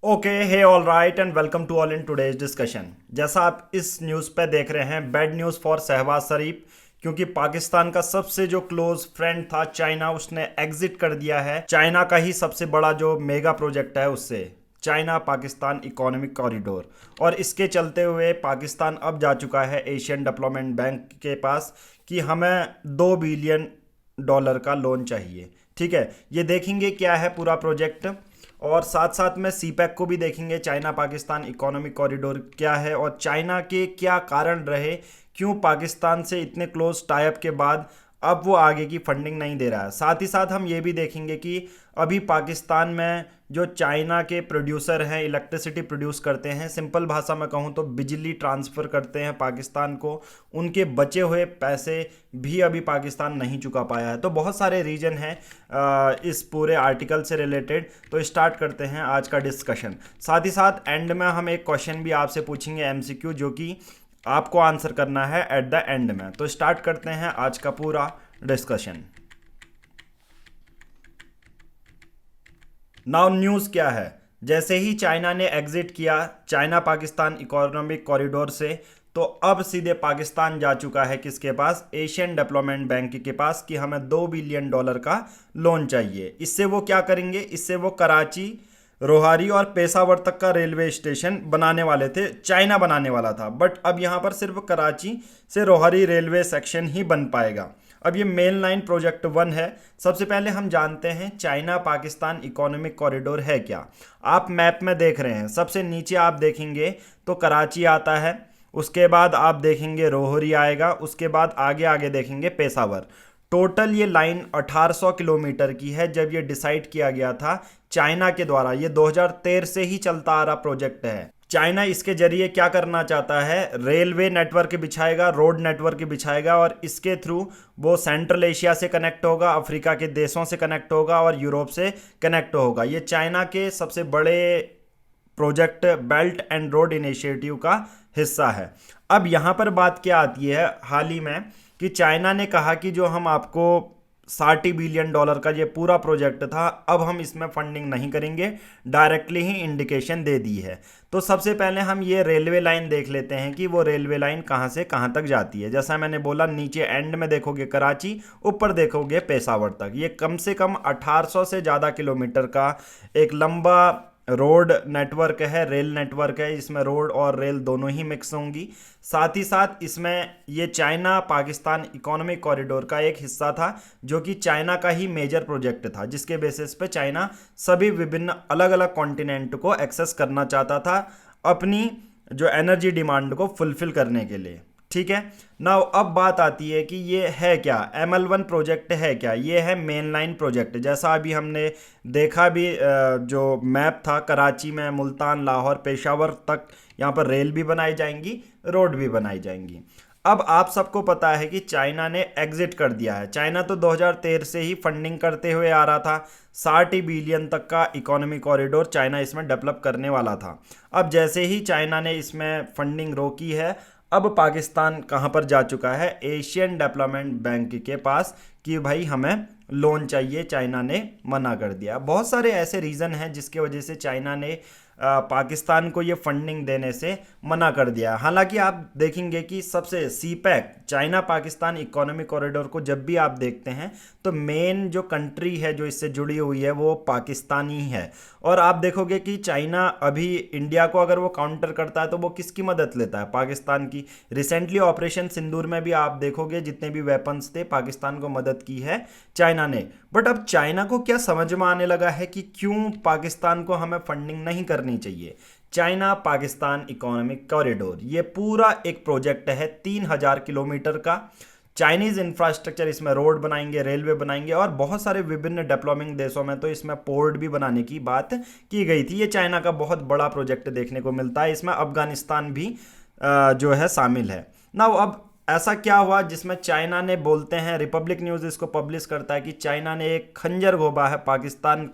Okay hey all right and welcome to all in today's discussion. जैसा आप इस news पे देख रहे हैं, bad news for Shahbaz Sharif, क्योंकि पाकिस्तान का सबसे जो क्लोज फ्रेंड था चाइना, उसने एग्जिट कर दिया है चाइना का ही सबसे बड़ा जो मेगा प्रोजेक्ट है उससे, चाइना पाकिस्तान इकोनॉमिक कॉरिडोर। और इसके चलते हुए पाकिस्तान अब जा चुका है एशियन डेवलपमेंट बैंक के पास कि हमें $2 बिलियन का लोन चाहिए। ठीक है, ये देखेंगे क्या है पूरा प्रोजेक्ट, और साथ साथ में सीपैक को भी देखेंगे, चाइना पाकिस्तान इकोनॉमिक कॉरिडोर क्या है और चाइना के क्या कारण रहे, क्यों पाकिस्तान से इतने क्लोज टाइप के बाद अब वो आगे की फंडिंग नहीं दे रहा है। साथ ही साथ हम ये भी देखेंगे कि अभी पाकिस्तान में जो चाइना के प्रोड्यूसर हैं, इलेक्ट्रिसिटी प्रोड्यूस करते हैं, सिंपल भाषा में कहूँ तो बिजली ट्रांसफ़र करते हैं पाकिस्तान को, उनके बचे हुए पैसे भी अभी पाकिस्तान नहीं चुका पाया है। तो बहुत सारे रीजन हैं इस पूरे आर्टिकल से रिलेटेड। तो स्टार्ट करते हैं आज का डिस्कशन। साथ ही साथ एंड में हम एक क्वेश्चन भी आपसे पूछेंगे एमसीक्यू, जो कि आपको आंसर करना है एट द एंड में। तो स्टार्ट करते हैं आज का पूरा डिस्कशन। नाउ न्यूज़ क्या है, जैसे ही चाइना ने एग्जिट किया चाइना पाकिस्तान इकोनॉमिक कॉरिडोर से, तो अब सीधे पाकिस्तान जा चुका है किसके पास, एशियन डेवलपमेंट बैंक के पास, कि हमें $2 बिलियन का लोन चाहिए। इससे वो क्या करेंगे, इससे वो कराची, रोहारी और पेशावर तक का रेलवे स्टेशन बनाने वाले थे, चाइना बनाने वाला था। बट अब यहाँ पर सिर्फ कराची से रोहारी रेलवे सेक्शन ही बन पाएगा। अब ये मेन लाइन प्रोजेक्ट 1 है। सबसे पहले हम जानते हैं चाइना पाकिस्तान इकोनॉमिक कॉरिडोर है क्या। आप मैप में देख रहे हैं, सबसे नीचे आप देखेंगे तो कराची आता है, उसके बाद आप देखेंगे रोहरी आएगा, उसके बाद आगे आगे देखेंगे पेशावर। टोटल ये लाइन 1800 किलोमीटर की है। जब ये डिसाइड किया गया था चाइना के द्वारा, ये 2013 से ही चलता आ रहा प्रोजेक्ट है। चाइना इसके जरिए क्या करना चाहता है, रेलवे नेटवर्क बिछाएगा, रोड नेटवर्क बिछाएगा, और इसके थ्रू वो सेंट्रल एशिया से कनेक्ट होगा, अफ्रीका के देशों से कनेक्ट होगा और यूरोप से कनेक्ट होगा। ये चाइना के सबसे बड़े project belt and road initiative का हिस्सा है। अब यहाँ पर बात क्या आती है, हाल ही में कि चाइना ने कहा कि जो हम आपको $60 बिलियन का ये पूरा प्रोजेक्ट था, अब हम इसमें फंडिंग नहीं करेंगे, डायरेक्टली ही इंडिकेशन दे दी है। तो सबसे पहले हम ये रेलवे लाइन देख लेते हैं कि वो रेलवे लाइन कहाँ से कहाँ तक जाती है। जैसा मैंने बोला, नीचे एंड में देखोगे कराची, ऊपर देखोगे पेशावर तक। ये कम से कम 1800 से ज़्यादा किलोमीटर का एक लंबा रोड नेटवर्क है, रेल नेटवर्क है। इसमें रोड और रेल दोनों ही मिक्स होंगी। साथ ही साथ इसमें ये चाइना पाकिस्तान इकोनॉमिक कॉरिडोर का एक हिस्सा था, जो कि चाइना का ही मेजर प्रोजेक्ट था, जिसके बेसिस पे चाइना सभी विभिन्न अलग अलग कॉन्टिनेंट को एक्सेस करना चाहता था अपनी जो एनर्जी डिमांड को फुलफिल करने के लिए। ठीक है, नाउ अब बात आती है कि ये है क्या, ML1 प्रोजेक्ट है क्या। ये है मेन लाइन प्रोजेक्ट। जैसा अभी हमने देखा भी, जो मैप था, कराची में मुल्तान, लाहौर, पेशावर तक यहाँ पर रेल भी बनाई जाएंगी, रोड भी बनाई जाएंगी। अब आप सबको पता है कि चाइना ने एग्जिट कर दिया है। चाइना तो 2013 से ही फंडिंग करते हुए आ रहा था, 60 बिलियन तक का इकोनॉमी कॉरिडोर चाइना इसमें डेवलप करने वाला था। अब जैसे ही चाइना ने इसमें फंडिंग रोकी है, अब पाकिस्तान कहाँ पर जा चुका है, एशियन डेवलपमेंट बैंक के पास, कि भाई हमें लोन चाहिए। चाइना ने मना कर दिया। बहुत सारे ऐसे रीज़न हैं जिसके वजह से चाइना ने पाकिस्तान को ये फंडिंग देने से मना कर दिया। हालांकि आप देखेंगे कि सबसे CPEC, China Pakistan economic corridor को जब भी आप देखते हैं तो मेन जो कंट्री है जो इससे जुड़ी हुई है वो पाकिस्तान ही है। और आप देखोगे कि चाइना अभी इंडिया को अगर वो काउंटर करता है तो वो किसकी मदद लेता है, पाकिस्तान की। रिसेंटली ऑपरेशन सिंदूर में भी आप देखोगे जितने भी वेपन्स थे, पाकिस्तान को मदद की है चाइना ने। बट अब चाइना को क्या समझ में आने लगा है कि क्यों पाकिस्तान को हमें फंडिंग नहीं करनी चाहिए। चाइना पाकिस्तान इकोनॉमिक कॉरिडोर ये पूरा एक प्रोजेक्ट है 3000 किलोमीटर का। चाइनीज इंफ्रास्ट्रक्चर, इसमें रोड बनाएंगे, रेलवे बनाएंगे, और बहुत सारे विभिन्न डेवलपिंग देशों में तो इसमें पोर्ट भी बनाने की बात की गई थी। ये चाइना का बहुत बड़ा प्रोजेक्ट देखने को मिलता है। इसमें अफगानिस्तान भी जो है शामिल है ना। अब ऐसा क्या हुआ जिसमें चाइना ने, बोलते हैं, रिपब्लिक न्यूज़ इसको पब्लिश करता है कि चाइना ने एक खंजर घोंपा है पाकिस्तान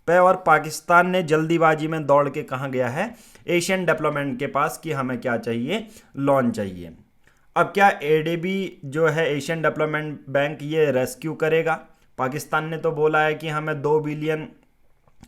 पे, और पाकिस्तान ने जल्दीबाजी में दौड़ के कहाँ गया है, एशियन डेवलपमेंट के पास, कि हमें क्या चाहिए, लोन चाहिए। अब क्या एडीबी जो है एशियन डेवलपमेंट बैंक, ये रेस्क्यू करेगा। पाकिस्तान ने तो बोला है कि हमें $2 बिलियन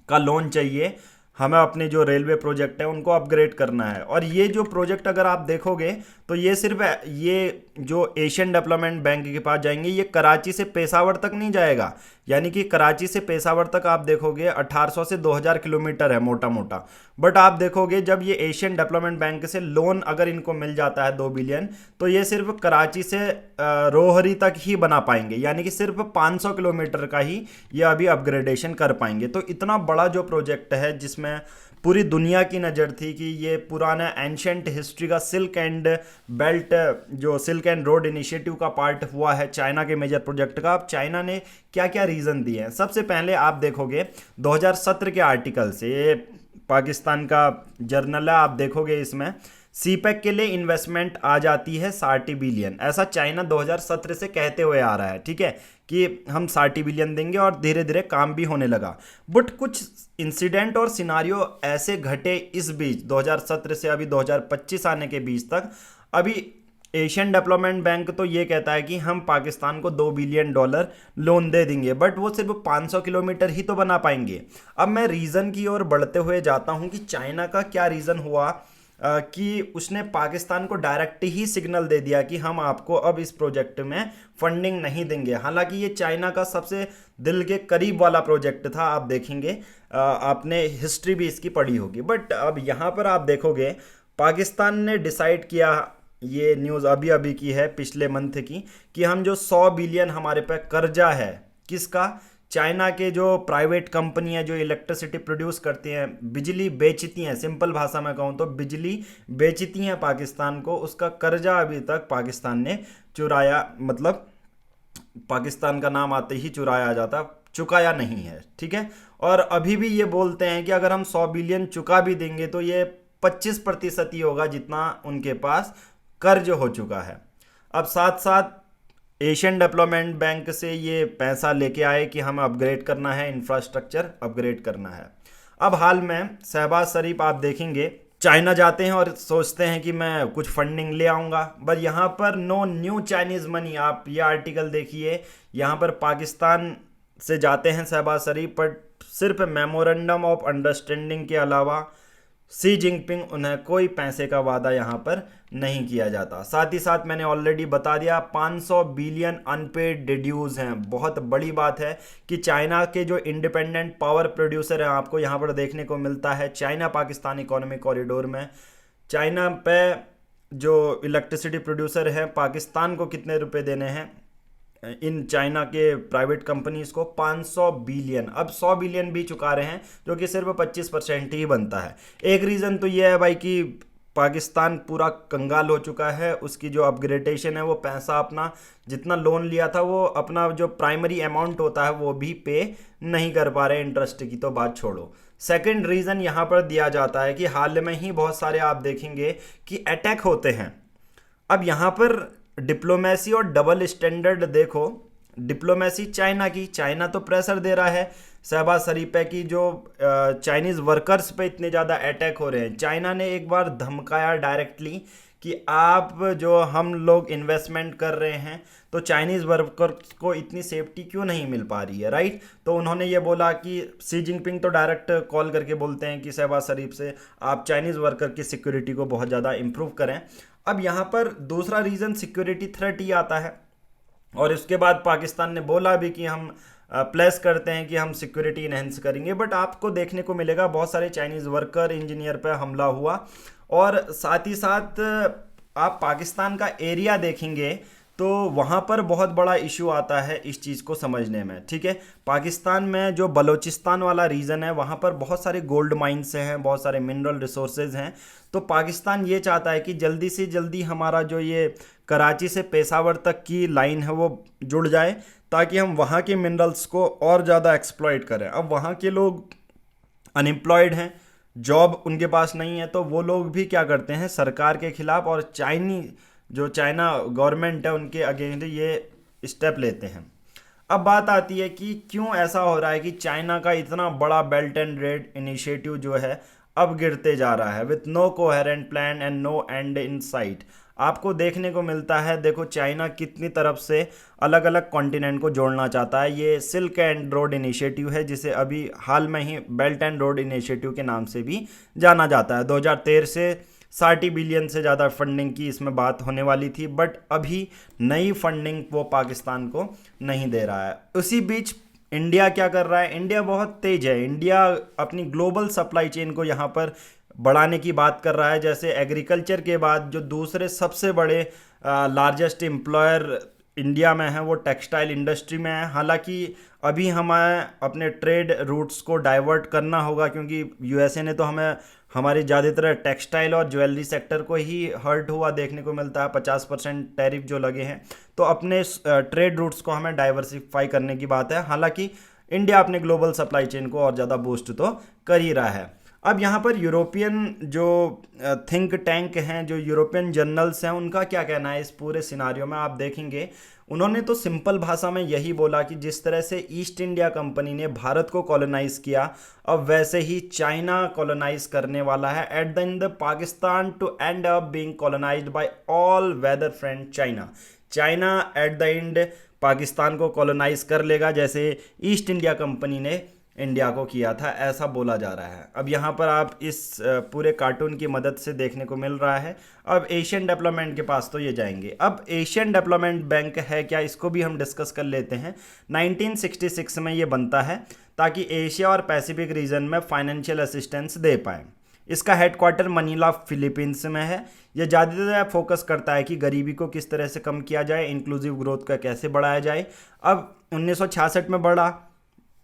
का लोन चाहिए, हमें अपने जो रेलवे प्रोजेक्ट है उनको अपग्रेड करना है। और ये जो प्रोजेक्ट अगर आप देखोगे तो ये सिर्फ ये जो एशियन डेवलपमेंट बैंक के पास जाएंगे, ये कराची से पेशावर तक नहीं जाएगा। यानी कि कराची से पेशावर तक आप देखोगे 1800 से 2000 किलोमीटर है मोटा मोटा। बट आप देखोगे जब ये एशियन डेवलपमेंट बैंक से लोन अगर इनको मिल जाता है 2 बिलियन, तो ये सिर्फ कराची से रोहरी तक ही बना पाएंगे, यानी कि सिर्फ 500 किलोमीटर का ही ये अभी अपग्रेडेशन कर पाएंगे। तो इतना बड़ा जो प्रोजेक्ट है जिसमें पूरी दुनिया की नज़र थी कि ये पुराना एंशंट हिस्ट्री का सिल्क एंड बेल्ट, जो सिल्क एंड रोड इनिशिएटिव का पार्ट हुआ है चाइना के मेजर प्रोजेक्ट का। अब चाइना ने क्या क्या रीज़न दिए हैं, सबसे पहले आप देखोगे 2017 के आर्टिकल से, ये पाकिस्तान का जर्नल है, आप देखोगे इसमें सीपेक के लिए इन्वेस्टमेंट आ जाती है 60 बिलियन, ऐसा चाइना 2017 से कहते हुए आ रहा है, ठीक है, कि हम 60 बिलियन देंगे और धीरे धीरे काम भी होने लगा। बट कुछ इंसिडेंट और सिनारियो ऐसे घटे इस बीच 2017 से अभी 2025 आने के बीच तक। अभी एशियन डेवलपमेंट बैंक तो ये कहता है कि हम पाकिस्तान को $2 बिलियन लोन दे देंगे, बट वो सिर्फ 500 किलोमीटर ही तो बना पाएंगे। अब मैं रीज़न की ओर बढ़ते हुए जाता हूँ कि चाइना का क्या रीज़न हुआ कि उसने पाकिस्तान को डायरेक्ट ही सिग्नल दे दिया कि हम आपको अब इस प्रोजेक्ट में फंडिंग नहीं देंगे। हालांकि ये चाइना का सबसे दिल के करीब वाला प्रोजेक्ट था, आप देखेंगे, आपने हिस्ट्री भी इसकी पढ़ी होगी। बट अब यहाँ पर आप देखोगे पाकिस्तान ने डिसाइड किया, ये न्यूज़ अभी अभी की है पिछले मंथ की, कि हम जो 100 बिलियन हमारे पे कर्जा है, किसका, चाइना के जो प्राइवेट कंपनी है जो इलेक्ट्रिसिटी प्रोड्यूस करती हैं, बिजली बेचती हैं, सिंपल भाषा में कहूँ तो बिजली बेचती हैं पाकिस्तान को, उसका कर्जा अभी तक पाकिस्तान ने चुराया, मतलब पाकिस्तान का नाम आते ही चुराया आ जाता, चुकाया नहीं है, ठीक है। और अभी भी ये बोलते हैं कि अगर हम 100 बिलियन चुका भी देंगे तो ये 25% ही होगा जितना उनके पास कर्ज हो चुका है। अब साथ साथ एशियन डेवलपमेंट बैंक से ये पैसा लेके आए कि हमें अपग्रेड करना है, इंफ्रास्ट्रक्चर अपग्रेड करना है। अब हाल में शहबाज शरीफ आप देखेंगे चाइना जाते हैं और सोचते हैं कि मैं कुछ फंडिंग ले आऊँगा, बट यहाँ पर नो न्यू चाइनीज़ मनी। आप ये आर्टिकल देखिए, यहाँ पर पाकिस्तान से जाते हैं शहबाज शरीफ, पर सिर्फ मेमोरेंडम ऑफ अंडरस्टैंडिंग के अलावा सी जिनपिंग उन्हें कोई पैसे का वादा यहाँ पर नहीं किया जाता। साथ ही साथ मैंने ऑलरेडी बता दिया 500 बिलियन अनपेड ड्यूज हैं। बहुत बड़ी बात है कि चाइना के जो इंडिपेंडेंट पावर प्रोड्यूसर हैं, आपको यहाँ पर देखने को मिलता है चाइना पाकिस्तान इकोनॉमिक कॉरिडोर में, चाइना पे जो इलेक्ट्रिसिटी प्रोड्यूसर हैं पाकिस्तान को कितने रुपए देने हैं इन चाइना के प्राइवेट कंपनीज को, 500 बिलियन। अब 100 बिलियन भी चुका रहे हैं, जो कि सिर्फ 25% ही बनता है। एक रीज़न तो ये है भाई कि पाकिस्तान पूरा कंगाल हो चुका है, उसकी जो अपग्रेडेशन है वो पैसा अपना जितना लोन लिया था वो अपना जो प्राइमरी अमाउंट होता है वो भी पे नहीं कर पा रहे, इंटरेस्ट की तो बात छोड़ो। सेकंड रीज़न यहाँ पर दिया जाता है कि हाल में ही बहुत सारे आप देखेंगे कि अटैक होते हैं। अब यहाँ पर डिप्लोमेसी और डबल स्टैंडर्ड देखो, डिप्लोमेसी चाइना की, चाइना तो प्रेशर दे रहा है शहबाज शरीफ पे कि जो चाइनीज़ वर्कर्स पे इतने ज़्यादा अटैक हो रहे हैं। चाइना ने एक बार धमकाया डायरेक्टली कि आप जो हम लोग इन्वेस्टमेंट कर रहे हैं तो चाइनीज़ वर्कर्स को इतनी सेफ्टी क्यों नहीं मिल पा रही है, राइट। तो उन्होंने ये बोला कि सी जिनपिंग तो डायरेक्ट कॉल करके बोलते हैं कि शहबाज शरीफ से आप चाइनीज़ वर्कर की सिक्योरिटी को बहुत ज़्यादा इम्प्रूव करें। अब यहाँ पर दूसरा रीज़न सिक्योरिटी थ्रेट ही आता है, और इसके बाद पाकिस्तान ने बोला भी कि हम प्लेस करते हैं कि हम सिक्योरिटी इनहेंस करेंगे। बट आपको देखने को मिलेगा बहुत सारे चाइनीज़ वर्कर इंजीनियर पर हमला हुआ, और साथ ही साथ आप पाकिस्तान का एरिया देखेंगे तो वहाँ पर बहुत बड़ा इशू आता है इस चीज़ को समझने में, ठीक है। पाकिस्तान में जो बलूचिस्तान वाला रीजन है वहाँ पर बहुत सारे गोल्ड माइंस हैं, बहुत सारे मिनरल रिसोर्सेज हैं। तो पाकिस्तान ये चाहता है कि जल्दी से जल्दी हमारा जो ये कराची से पेशावर तक की लाइन है वो जुड़ जाए, ताकि हम वहाँ के मिनरल्स को और ज़्यादा एक्सप्लॉइट करें। अब वहाँ के लोग अनएम्प्लॉयड हैं, जॉब उनके पास नहीं है, तो वो लोग भी क्या करते हैं सरकार के खिलाफ और चाइना गवर्नमेंट है उनके अगेंस्ट ये स्टेप लेते हैं। अब बात आती है कि क्यों ऐसा हो रहा है कि चाइना का इतना बड़ा बेल्ट एंड रोड इनिशिएटिव जो है अब गिरते जा रहा है, with no coherent plan and no end in sight. आपको देखने को मिलता है। देखो चाइना कितनी तरफ से अलग अलग कॉन्टिनेंट को जोड़ना चाहता है। ये सिल्क एंड रोड इनिशिएटिव है, जिसे अभी हाल में ही बेल्ट एंड रोड इनिशिएटिव के नाम से भी जाना जाता है। 2013 से 60 बिलियन से ज़्यादा फंडिंग की इसमें बात होने वाली थी, बट अभी नई फंडिंग वो पाकिस्तान को नहीं दे रहा है। उसी बीच इंडिया क्या कर रहा है? इंडिया बहुत तेज है। इंडिया अपनी ग्लोबल सप्लाई चेन को यहाँ पर बढ़ाने की बात कर रहा है। जैसे एग्रीकल्चर के बाद जो दूसरे सबसे बड़े लार्जेस्ट एम्प्लॉयर इंडिया में है वो टेक्सटाइल इंडस्ट्री में है। हालांकि अभी हमें अपने ट्रेड रूट्स को डाइवर्ट करना होगा, क्योंकि यूएसए ने तो हमें हमारी ज़्यादातर टेक्सटाइल और ज्वेलरी सेक्टर को ही हर्ट हुआ देखने को मिलता है। 50% टैरिफ जो लगे हैं, तो अपने ट्रेड रूट्स को हमें डाइवर्सिफाई करने की बात है। हालांकि इंडिया अपने ग्लोबल सप्लाई चेन को और ज़्यादा बूस्ट तो कर ही रहा है। अब यहाँ पर यूरोपियन जो थिंक टैंक हैं, जो यूरोपियन जर्नल्स हैं, उनका क्या कहना है इस पूरे सिनारियो में? आप देखेंगे उन्होंने तो सिंपल भाषा में यही बोला कि जिस तरह से ईस्ट इंडिया कंपनी ने भारत को कॉलोनाइज किया, अब वैसे ही चाइना कॉलोनाइज करने वाला है। At the end Pakistan to end up being colonised by all weather friend China. China at the end Pakistan को कॉलोनाइज कर लेगा, जैसे ईस्ट इंडिया कंपनी ने इंडिया को किया था, ऐसा बोला जा रहा है। अब यहाँ पर आप इस पूरे कार्टून की मदद से देखने को मिल रहा है। अब एशियन डेवलपमेंट के पास तो ये जाएंगे। अब एशियन डेवलपमेंट बैंक है क्या, इसको भी हम डिस्कस कर लेते हैं। 1966 में ये बनता है ताकि एशिया और पैसिफिक रीजन में फाइनेंशियल असिस्टेंस दे पाए। इसका हेडक्वार्टर मनीला फिलीपींस में है। यह ज़्यादातर फोकस करता है कि गरीबी को किस तरह से कम किया जाए, इंक्लूसिव ग्रोथ का कैसे बढ़ाया जाए। अब 1966 में बढ़ा।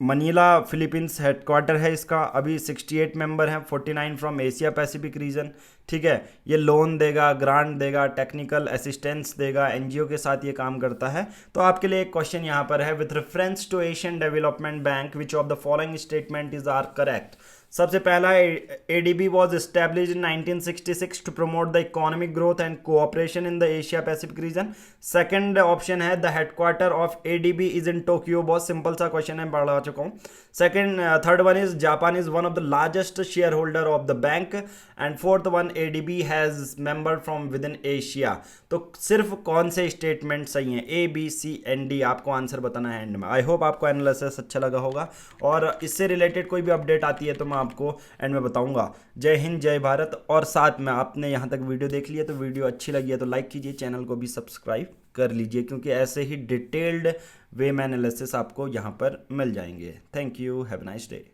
मनीला फिलीपींस हेडक्वार्टर है इसका। अभी 68 मेंबर हैं, 49 फ्रॉम एशिया पैसिफिक रीजन। ठीक है, ये लोन देगा, ग्रांट देगा, टेक्निकल असिस्टेंस देगा, एनजीओ के साथ ये काम करता है। तो आपके लिए एक क्वेश्चन यहाँ पर है, with reference to Asian development bank which of the following statement is are correct? सबसे पहला, ADB was establish in 1966 to promote the economic growth and cooperation in the Asia Pacific region. Second option है, the headquarter of ADB is in Tokyo. बहुत simple सा question है, पढ़ा चुका हूँ। Second, third one is Japan is one of the largest shareholder of the bank. And fourth one, ADB has member from within Asia. तो सिर्फ कौन से स्टेटमेंट सही हैं? A B C and D, आपको answer बताना है and में। आई होप आपको एनालिसिस अच्छा लगा होगा, और इससे रिलेटेड कोई भी अपडेट आती है तो मैं आपको एंड में बताऊंगा। जय हिंद, जय भारत। और साथ में आपने यहाँ तक वीडियो देख लिया तो वीडियो अच्छी लगी है तो लाइक कीजिए, चैनल को भी सब्सक्राइब कर लीजिए, क्योंकि ऐसे ही डिटेल्ड वे में एनालिसिस आपको यहाँ पर मिल जाएंगे। Thank you, have a nice day.